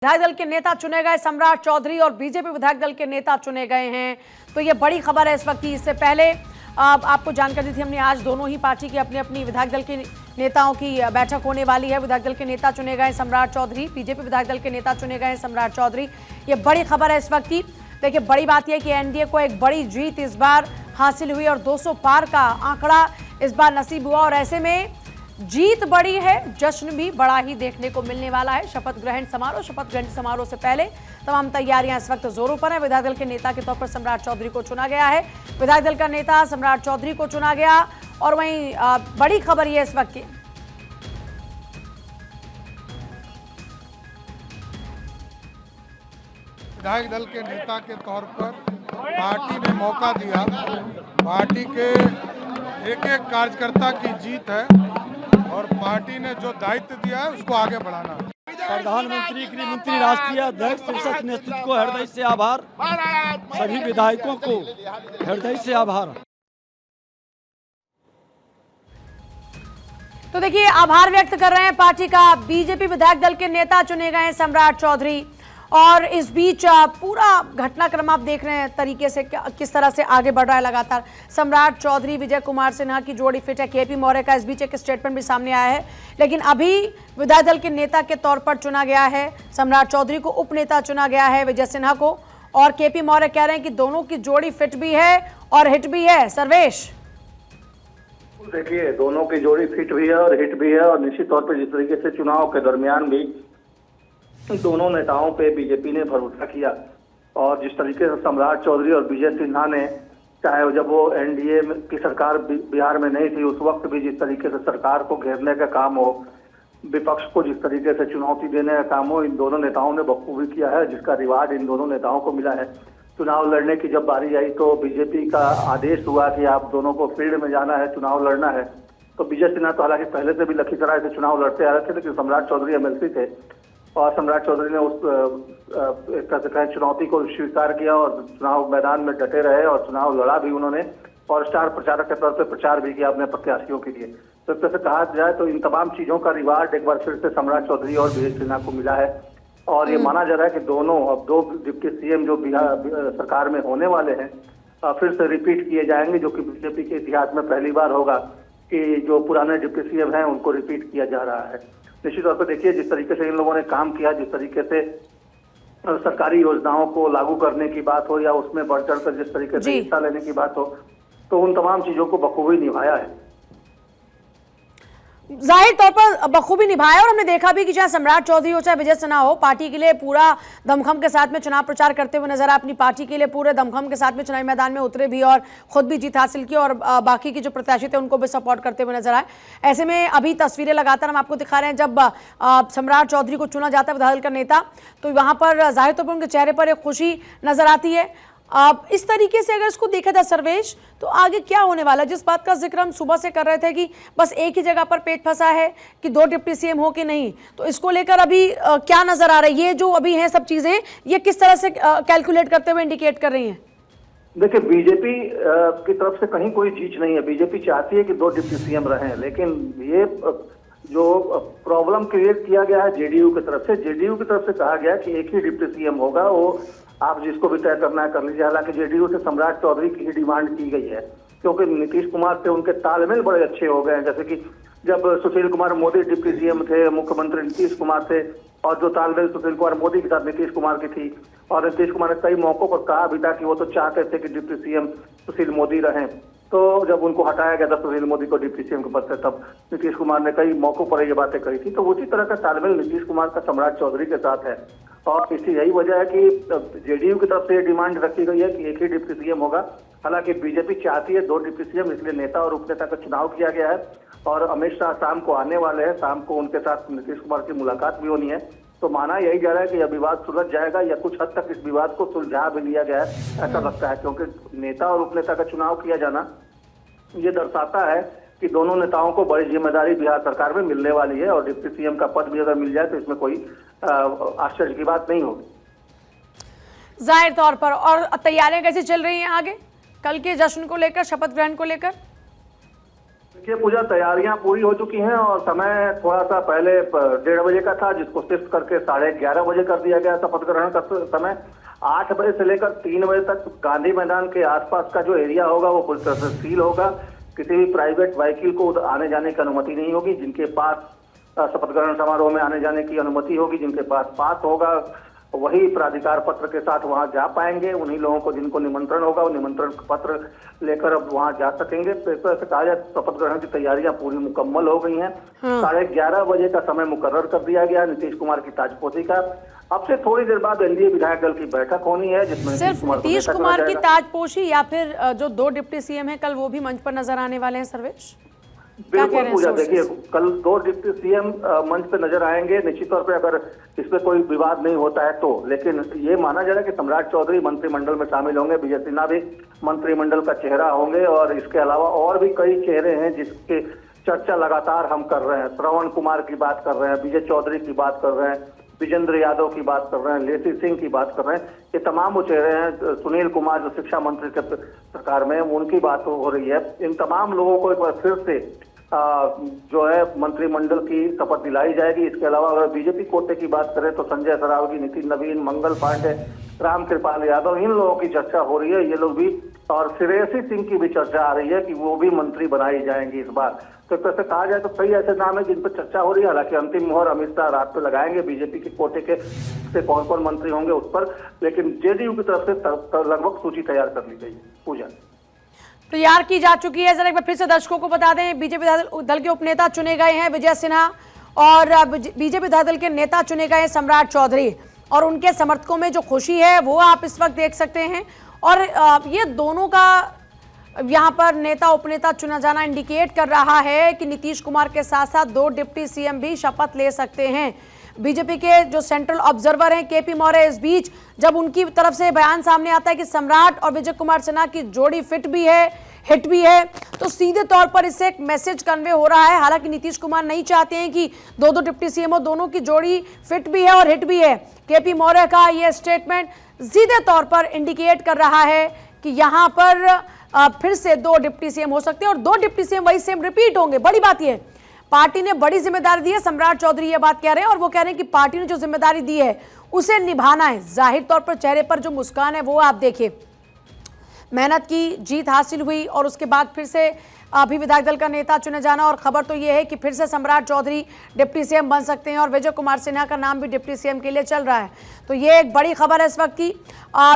विधायक दल के नेता चुने गए सम्राट चौधरी और बीजेपी विधायक दल के नेता चुने गए हैं। तो ये बड़ी खबर है इस वक्त की। इससे पहले आपको जानकारी दी थी हमने, आज दोनों ही पार्टी के अपने अपनी विधायक दल के नेताओं की बैठक होने वाली है। विधायक दल के नेता चुने गए सम्राट चौधरी, बीजेपी विधायक दल के नेता चुने गए सम्राट चौधरी। ये बड़ी खबर है इस वक्त की। देखिए, बड़ी बात यह कि एनडीए को एक बड़ी जीत इस बार हासिल हुई और 200 पार का आंकड़ा इस बार नसीब हुआ। और ऐसे में जीत बड़ी है, जश्न भी बड़ा ही देखने को मिलने वाला है। शपथ ग्रहण समारोह से पहले तमाम तैयारियां इस वक्त जोरों पर है। विधायक दल के नेता के तौर पर सम्राट चौधरी को चुना गया है। विधायक दल का नेता सम्राट चौधरी को चुना गया। और वहीं बड़ी खबर ये इस वक्त की, विधायक दल के नेता के तौर पर पार्टी ने मौका दिया। पार्टी के एक एक कार्यकर्ता की जीत है और पार्टी ने जो दायित्व दिया है उसको आगे बढ़ाना है। प्रधानमंत्री, गृहमंत्री, राष्ट्रीय अध्यक्ष शीर्षक नेतृत्व को हृदय से आभार, सभी विधायकों को हृदय से आभार। तो देखिए, आभार व्यक्त कर रहे हैं पार्टी का। बीजेपी विधायक दल के नेता चुने गए हैं सम्राट चौधरी। और इस बीच पूरा घटनाक्रम आप देख रहे हैं तरीके से किस तरह से आगे बढ़ रहा है लगातार। सम्राट चौधरी विजय कुमार सिन्हा की जोड़ी फिट है। केपी मौर्य का इस बीच एक स्टेटमेंट भी सामने आया है। लेकिन अभी विधायक दल के नेता के तौर पर चुना गया है सम्राट चौधरी को, उपनेता चुना गया है विजय सिन्हा को। और केपी मौर्य कह रहे हैं कि दोनों की जोड़ी फिट भी है और हिट भी है। सर्वेश, देखिए, दोनों की जोड़ी फिट भी है और हिट भी है। और निश्चित तौर पर जिस तरीके से चुनाव के दरमियान भी दोनों नेताओं पे बीजेपी ने भरोसा किया और जिस तरीके से सम्राट चौधरी और विजय सिन्हा ने, चाहे जब वो एनडीए की सरकार बिहार में नहीं थी उस वक्त भी जिस तरीके से सरकार को घेरने का काम हो, विपक्ष को जिस तरीके से चुनौती देने का काम हो, इन दोनों नेताओं ने बखूबी किया है, जिसका रिवार्ड इन दोनों नेताओं को मिला है। चुनाव लड़ने की जब बारी आई तो बीजेपी का आदेश हुआ कि आप दोनों को फील्ड में जाना है, चुनाव लड़ना है। तो विजय सिन्हा तो हालांकि पहले से भी लखीसराय से चुनाव लड़ते आ रहे थे, लेकिन सम्राट चौधरी एमएलसी थे और सम्राट चौधरी ने उस एक तरह से कहें चुनौती को स्वीकार किया और चुनाव मैदान में डटे रहे और चुनाव लड़ा भी उन्होंने और स्टार प्रचारक के तौर पर प्रचार भी किया अपने प्रत्याशियों के लिए। तो एक तरह से कहा जाए तो इन तमाम चीजों का रिवार्ड एक बार फिर से सम्राट चौधरी और विजय सिन्हा को मिला है। और ये माना जा रहा है कि दोनों अब दो डिप्टी सीएम जो बिहार सरकार में होने वाले हैं फिर से रिपीट किए जाएंगे, जो कि बीजेपी के इतिहास में पहली बार होगा कि जो पुराने डिप्टी सीएम हैं उनको रिपीट किया जा रहा है। निश्चित तौर पर देखिए, जिस तरीके से इन लोगों ने काम किया, जिस तरीके से सरकारी योजनाओं को लागू करने की बात हो या उसमें बढ़ चढ़ कर जिस तरीके से हिस्सा लेने की बात हो, तो उन तमाम चीजों को बखूबी निभाया है। जाहिर तौर पर बखूबी निभाया। और हमने देखा भी कि चाहे सम्राट चौधरी हो चाहे विजय सिन्हा हो, पार्टी के लिए पूरा दमखम के साथ में चुनाव प्रचार करते हुए नजर आए। अपनी पार्टी के लिए पूरे दमखम के साथ में चुनावी मैदान में उतरे भी और खुद भी जीत हासिल की और बाकी के जो प्रत्याशी थे उनको भी सपोर्ट करते हुए नजर आए। ऐसे में अभी तस्वीरें लगातार हम आपको दिखा रहे हैं। जब सम्राट चौधरी को चुना जाता है विधायक दल का नेता, तो वहां पर जाहिर तौर पर उनके चेहरे पर एक खुशी नजर आती है। इस तरीके से अगर इसको देखा जाए सर्वेश, तो आगे क्या होने वाला है? जिस बात का जिक्र हम सुबह से कर रहे थे कि बस एक ही जगह पर पेट फंसा है कि दो डिप्टी सीएम हो कि नहीं, तो इसको लेकर अभी क्या नजर आ रहा है? ये जो अभी हैं सब चीजें, ये किस तरह से कैलकुलेट करते हुए इंडिकेट कर रही हैं? देखिए, बीजेपी की तरफ से कहीं कोई चीज नहीं है। बीजेपी चाहती है कि दो डिप्टी सीएम रहें, लेकिन ये जो प्रॉब्लम क्रिएट किया गया है जेडीयू की तरफ से कहा गया कि एक ही डिप्टी सीएम होगा, वो आप जिसको भी तय करना है कर लीजिए। हालांकि जेडीयू से सम्राट चौधरी की ही डिमांड की गई है, क्योंकि नीतीश कुमार से उनके तालमेल बड़े अच्छे हो गए हैं। जैसे कि जब सुशील कुमार मोदी डिप्टी सीएम थे, मुख्यमंत्री नीतीश कुमार थे, और जो तालमेल सुशील कुमार मोदी के साथ नीतीश कुमार की थी, और नीतीश कुमार ने कई मौकों पर कहा भी था कि वो तो चाहते थे कि डिप्टी सीएम सुशील मोदी रहें। तो जब उनको हटाया गया था सुशील मोदी को डिप्टी सीएम के पद से, तब नीतीश कुमार ने कई मौकों पर ये बातें कही थी। तो उसी तरह का तालमेल नीतीश कुमार का सम्राट चौधरी के साथ है और इसी यही वजह है कि जेडीयू की तरफ से ये डिमांड रखी गई है कि एक ही डिप्टी सीएम होगा। हालांकि बीजेपी चाहती है दो डिप्टी सीएम, इसलिए नेता और उपनेता का चुनाव किया गया है। और अमित शाह शाम को आने वाले हैं, शाम को उनके साथ नीतीश कुमार की मुलाकात भी होनी है। तो माना यही जा रहा है कि यह विवाद सुलझ जाएगा या कुछ हद तक इस विवाद को सुलझा भी लिया गया है, ऐसा लगता है। क्योंकि नेता और उपनेता का चुनाव किया जाना ये दर्शाता है कि दोनों नेताओं को बड़ी जिम्मेदारी बिहार सरकार में मिलने वाली है और डिप्टी सीएम का पद भी अगर मिल जाए तो इसमें कोई आश्चर्य की बात नहीं होगी जाहिर तौर पर। और तैयारियां कैसी चल रही हैं आगे कल के जश्न को लेकर, शपथ ग्रहण को लेकर? ये पूजा तैयारियां पूरी हो चुकी हैं और समय थोड़ा सा पहले 1:30 बजे का था, जिसको शिफ्ट करके 11:30 बजे कर दिया गया शपथ ग्रहण का समय। 8 बजे से लेकर 3 बजे तक गांधी मैदान के आसपास का जो एरिया होगा वो पूरी तरह से सील होगा। किसी भी प्राइवेट व्हीकल को आने जाने की अनुमति नहीं होगी। जिनके पास शपथ ग्रहण समारोह में आने जाने की अनुमति होगी, जिनके पास होगा, वही प्राधिकार पत्र के साथ वहां जा पाएंगे। उन्हीं लोगों को जिनको निमंत्रण होगा वो निमंत्रण पत्र लेकर अब वहां जा सकेंगे। तो इस तरह से कहा जाए शपथ ग्रहण की तैयारियां पूरी मुकम्मल हो गई हैं। 11:30 बजे का समय मुकर्रर कर दिया गया नीतीश कुमार की ताजपोशी का। अब से थोड़ी देर बाद एनडीए विधायक दल की बैठक होनी है, जिसमें सिर्फ नीतीश कुमार की ताजपोशी या फिर जो 2 डिप्टी सीएम है कल वो भी मंच पर नजर आने वाले हैं सर्वेश? बिल्कुल पूजा, देखिए कल 2 डिप्टी सीएम मंच पे नजर आएंगे निश्चित तौर पे, अगर इसमें कोई विवाद नहीं होता है तो। लेकिन ये माना जा रहा है कि सम्राट चौधरी मंत्रिमंडल में शामिल होंगे, विजय सिन्हा भी मंत्रिमंडल का चेहरा होंगे और इसके अलावा और भी कई चेहरे हैं जिसके चर्चा लगातार हम कर रहे हैं। श्रवण कुमार की बात कर रहे हैं, विजय चौधरी की बात कर रहे हैं, विजेंद्र यादव की बात कर रहे हैं, लेसी सिंह की बात कर रहे हैं। ये तमाम वो चेहरे हैं। सुनील कुमार जो शिक्षा मंत्री के सरकार में, उनकी बात हो रही है। इन तमाम लोगों को एक बार फिर से जो है मंत्रिमंडल की शपथ दिलाई जाएगी। इसके अलावा अगर बीजेपी कोटे की बात करें तो संजय सरावगी, नितिन नवीन, मंगल पांडे, रामकृपाल यादव, इन लोगों की चर्चा हो रही है। ये लोग भी, और श्रेयसी सिंह की भी चर्चा आ रही है कि वो भी मंत्री बनाई जाएंगी इस बार। तो एक तरह से कहा जाए तो कई ऐसे नाम है जिन पर चर्चा हो रही है। हालांकि अंतिम मोहर अमित शाह रात पे लगाएंगे बीजेपी के कोटे के से कौन कौन मंत्री होंगे उस पर, लेकिन जेडीयू की तरफ से लगभग सूची तैयार कर ली गई। पूजा तैयार की जा चुकी है। जरा एक बार फिर से दर्शकों को बता दें, बीजेपी दल के उपनेता चुने गए हैं विजय सिन्हा और बीजेपी दल के नेता चुने गए हैं सम्राट चौधरी, और उनके समर्थकों में जो खुशी है वो आप इस वक्त देख सकते हैं। और ये दोनों का यहाँ पर नेता उपनेता चुना जाना इंडिकेट कर रहा है कि नीतीश कुमार के साथ साथ 2 डिप्टी सीएम भी शपथ ले सकते हैं। बीजेपी के जो सेंट्रल ऑब्जर्वर हैं केपी मौर्य, इस बीच जब उनकी तरफ से बयान सामने आता है कि सम्राट और विजय कुमार सिन्हा की जोड़ी फिट भी है, हिट भी है, तो सीधे तौर पर इससे एक मैसेज कन्वे हो रहा है। हालांकि नीतीश कुमार नहीं चाहते हैं कि 2 डिप्टी सीएम हो, दोनों की जोड़ी फिट भी है और हिट भी है। केपी मौर्य का यह स्टेटमेंट सीधे तौर पर इंडिकेट कर रहा है कि यहाँ पर फिर से 2 डिप्टी सीएम हो सकते हैं और 2 डिप्टी सीएम वही सेम रिपीट होंगे। बड़ी बात यह, पार्टी ने बड़ी जिम्मेदारी दी है। सम्राट चौधरी ये बात कह रहे हैं और वो कह रहे हैं कि पार्टी ने जो जिम्मेदारी दी है उसे निभाना है। जाहिर तौर पर चेहरे पर जो मुस्कान है वो आप देखिए। मेहनत की जीत हासिल हुई और उसके बाद फिर से अभी विधायक दल का नेता चुने जाना, और खबर तो ये है कि फिर से सम्राट चौधरी डिप्टी सीएम बन सकते हैं और विजय कुमार सिन्हा का नाम भी डिप्टी सीएम के लिए चल रहा है। तो ये एक बड़ी खबर है इस वक्त की।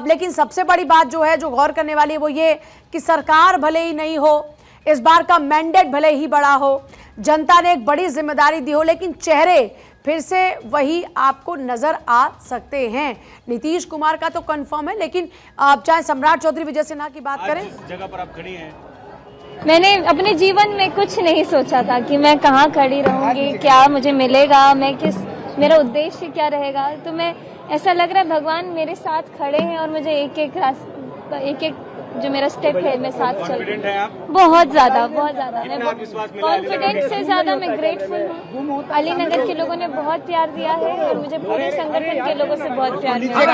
लेकिन सबसे बड़ी बात जो है, जो गौर करने वाली है, वो ये कि सरकार भले ही नहीं हो, इस बार का मैंडेट भले ही बड़ा हो, जनता ने एक बड़ी जिम्मेदारी दी हो, लेकिन चेहरे फिर से वही आपको नजर आ सकते हैं। नीतीश कुमार का तो कंफर्म है, लेकिन आप चाहे सम्राट चौधरी, विजय सिन्हा की बात करें। जिस जगह पर आप खड़ी हैं, मैंने अपने जीवन में कुछ नहीं सोचा था कि मैं कहाँ खड़ी रहूंगी, क्या मुझे मिलेगा, मेरा उद्देश्य क्या रहेगा। तो मैं, ऐसा लग रहा है भगवान मेरे साथ खड़े हैं और मुझे एक एक जो मेरा स्टेप है मैं साथ चल रही हूँ। बहुत ज्यादा मैं कॉन्फिडेंस से ज्यादा मैं ग्रेटफुल हूँ। अलीनगर के लोगों ने बहुत प्यार दिया है और मुझे पूरे संगठन के लोगों से बहुत प्यार दिया है।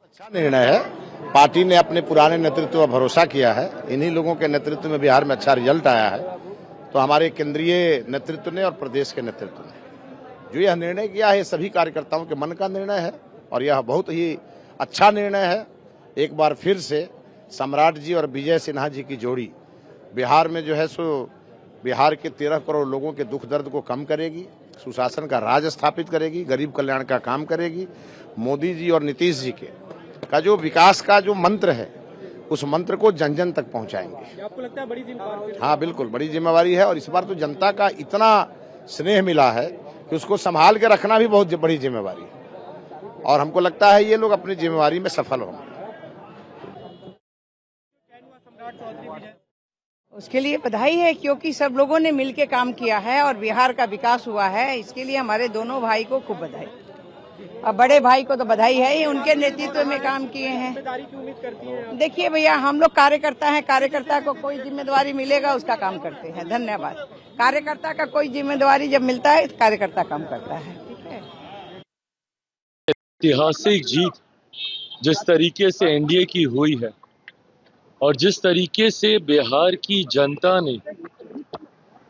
अच्छा निर्णय है। पार्टी ने अपने पुराने नेतृत्व पर भरोसा किया है। इन्हीं लोगों के नेतृत्व में बिहार में अच्छा रिजल्ट आया है। तो हमारे केंद्रीय नेतृत्व ने और प्रदेश के नेतृत्व ने जो यह निर्णय किया है, सभी कार्यकर्ताओं के मन का निर्णय है और यह बहुत ही अच्छा निर्णय है। एक बार फिर से सम्राट जी और विजय सिन्हा जी की जोड़ी बिहार में जो है सो बिहार के 13 करोड़ लोगों के दुख दर्द को कम करेगी, सुशासन का राज स्थापित करेगी, गरीब कल्याण का काम करेगी। मोदी जी और नीतीश जी का जो विकास का जो मंत्र है, उस मंत्र को जन जन तक पहुंचाएंगे। आपको लगता है बड़ी जिम्मेदारी? हाँ बिल्कुल, बड़ी जिम्मेवारी है और इस बार तो जनता का इतना स्नेह मिला है कि उसको संभाल के रखना भी बहुत बड़ी जिम्मेवारी है और हमको लगता है ये लोग अपनी जिम्मेवारी में सफल होंगे। उसके लिए बधाई है, क्योंकि सब लोगों ने मिलकर काम किया है और बिहार का विकास हुआ है। इसके लिए हमारे दोनों भाई को खूब बधाई। अब बड़े भाई को तो बधाई है ही, उनके नेतृत्व में काम किए हैं। देखिए भैया, हम लोग कार्यकर्ता हैं, कार्यकर्ता को कोई जिम्मेदारी मिलेगा उसका काम करते हैं। धन्यवाद। कार्यकर्ता का कोई जिम्मेदारी जब मिलता है तो कार्यकर्ता काम करता है। ठीक है। ऐतिहासिक जीत जिस तरीके से एनडीए की हुई है और जिस तरीके से बिहार की जनता ने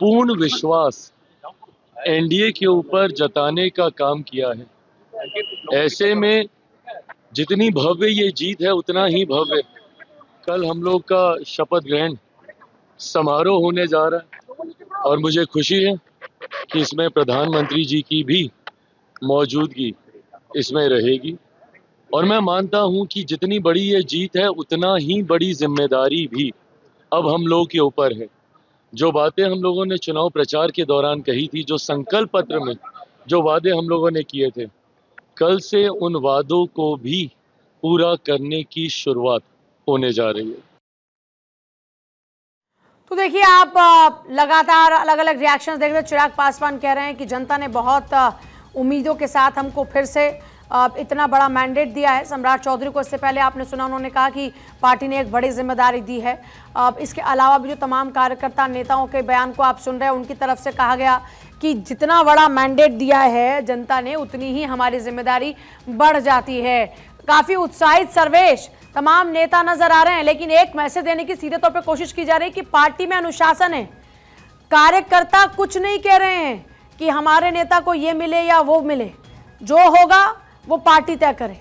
पूर्ण विश्वास एनडीए के ऊपर जताने का काम किया है, ऐसे में जितनी भव्य ये जीत है उतना ही भव्य कल हम लोग का शपथ ग्रहण समारोह होने जा रहा है। और मुझे खुशी है कि इसमें प्रधानमंत्री जी की भी मौजूदगी इसमें रहेगी। और मैं मानता हूं कि जितनी बड़ी ये जीत है उतना ही बड़ी जिम्मेदारी भी अब हम लोग के ऊपर है। जो बातें हम लोगों ने चुनाव प्रचार के दौरान कही थी, जो संकल्प पत्र में जो वादे हम लोगों ने किए थे, कल से उन वादों को भी पूरा करने की शुरुआत होने जा रही है। तो देखिए, आप लगातार अलग अलग रिएक्शंस देख रहे हैं। चिराग पासवान कह रहे हैं कि जनता ने बहुत उम्मीदों के साथ हमको फिर से इतना बड़ा मैंडेट दिया है। सम्राट चौधरी को इससे पहले आपने सुना, उन्होंने कहा कि पार्टी ने एक बड़ी जिम्मेदारी दी है। इसके अलावा भी जो तमाम कार्यकर्ता नेताओं के बयान को आप सुन रहे हैं, उनकी तरफ से कहा गया कि जितना बड़ा मैंडेट दिया है जनता ने, उतनी ही हमारी जिम्मेदारी बढ़ जाती है। काफ़ी उत्साहित सर्वेश तमाम नेता नजर आ रहे हैं, लेकिन एक मैसेज देने की सीधे तौर पर कोशिश की जा रही है कि पार्टी में अनुशासन है। कार्यकर्ता कुछ नहीं कह रहे हैं कि हमारे नेता को ये मिले या वो मिले, जो होगा वो पार्टी तय करे।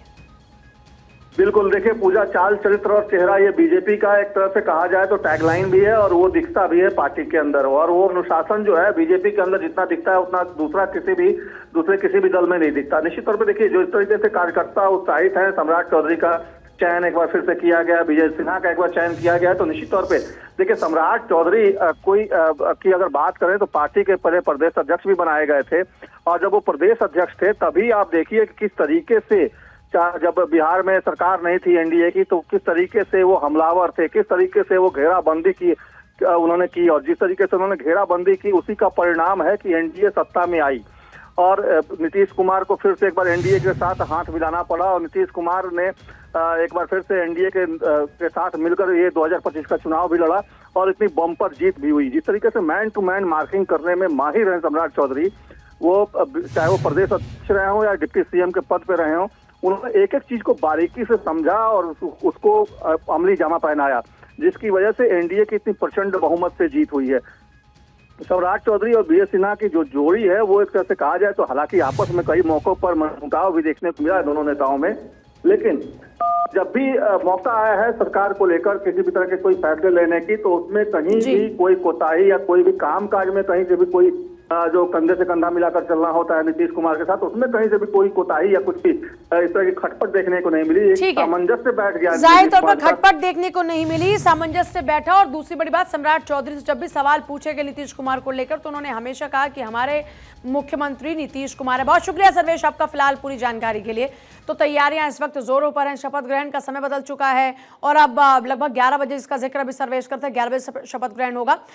बिल्कुल, देखिए पूजा, चाल चरित्र और चेहरा ये बीजेपी का एक तरह से कहा जाए तो टैगलाइन भी है और वो दिखता भी है पार्टी के अंदर। और वो अनुशासन जो है बीजेपी के अंदर जितना दिखता है उतना दूसरे किसी भी दल में नहीं दिखता। निश्चित तौर पे देखिए, जो इस तरीके से कार्यकर्ता उत्साहित है, सम्राट चौधरी का चयन एक बार फिर से किया गया, विजय सिन्हा का एक बार चयन किया गया, तो निश्चित तौर पे देखिए सम्राट चौधरी की अगर बात करें तो पार्टी के पहले प्रदेश अध्यक्ष भी बनाए गए थे। और जब वो प्रदेश अध्यक्ष थे तभी आप देखिए कि किस तरीके से, जब बिहार में सरकार नहीं थी एनडीए की, तो किस तरीके से वो हमलावर थे, किस तरीके से वो घेराबंदी की उन्होंने की। और जिस तरीके से उन्होंने घेराबंदी की उसी का परिणाम है कि एनडीए सत्ता में आई और नीतीश कुमार को फिर से एक बार एनडीए के साथ हाथ मिलाना पड़ा। और नीतीश कुमार ने एक बार फिर से एनडीए के साथ मिलकर ये 2025 का चुनाव भी लड़ा और इतनी बम्पर जीत भी हुई। जिस तरीके से मैन टू मैन मार्किंग करने में माहिर हैं सम्राट चौधरी, वो चाहे वो प्रदेश अध्यक्ष रहे हों या डिप्टी सीएम के पद पे रहे हों, उन्होंने एक एक चीज को बारीकी से समझा और उसको अमली जामा पहनाया, जिसकी वजह से एनडीए की इतनी प्रचंड बहुमत से जीत हुई है। सम्राट चौधरी और विजय सिन्हा की जो जोड़ी है वो एक तरह से कहा जाए तो, हालांकि आपस में कई मौकों पर मनमुटाव भी देखने को मिला है दोनों नेताओं में, लेकिन जब भी मौका आया है सरकार को लेकर किसी भी तरह के कोई फैसले लेने की, तो उसमें कहीं भी कोई कोताही या कोई भी काम काज में कहीं से भी कोई जो कंधे से कंधा मिलाकर चलना होता है नीतीश कुमार के साथ, उसमें कहीं से भी कोई कोताही या कुछ भी इस तरह की खटपट देखने को नहीं मिली। एक सामंजस्य बैठ गया, जाहिर तौर पर खटपट देखने को नहीं मिली, सामंजस्य बैठा। और दूसरी बड़ी बात, सम्राट चौधरी से जब भी सवाल पूछे गए नीतीश कुमार को लेकर, तो उन्होंने हमेशा कहा कि हमारे मुख्यमंत्री नीतीश कुमार है। बहुत शुक्रिया सर्वेश आपका फिलहाल पूरी जानकारी के लिए। तो तैयारियां इस वक्त जोरों पर हैं, शपथ ग्रहण का समय बदल चुका है और अब लगभग 11 बजे, इसका जिक्र अभी सर्वेश करते हैं, 11 बजे शपथ ग्रहण होगा।